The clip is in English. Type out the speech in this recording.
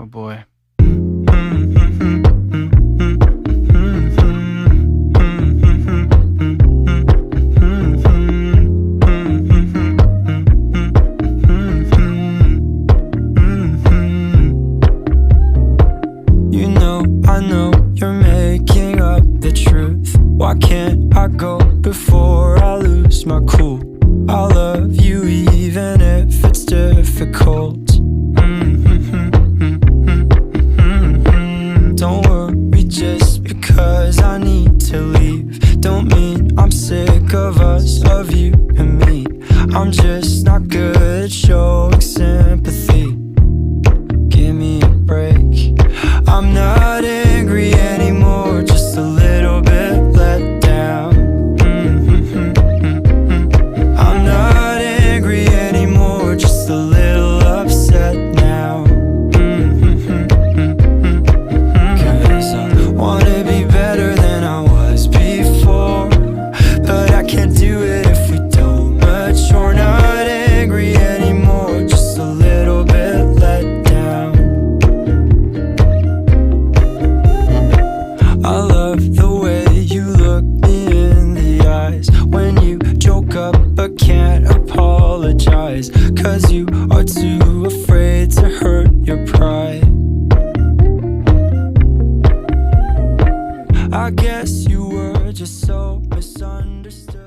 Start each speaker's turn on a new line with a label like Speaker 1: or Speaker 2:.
Speaker 1: Oh boy.
Speaker 2: You know, I know you're making up the truth. Why can't I go before I lose my cool? I love you even if it's difficult. Don't worry just because I need to leave. Don't mean I'm sick of us, of you and me. I'm just not good at showing sympathy. Give me a break. I'm not angry anymore, just a little bit let down. I'm not angry anymore, just a little upset now. Cause I wanna be better than I was before, but I can't do it if we don't mature. Not angry anymore, just a little bit let down. I love the way you look me in the eyes when you joke up but can't apologize, cause you are too afraid to hurt your pride. I guess you were just so misunderstood.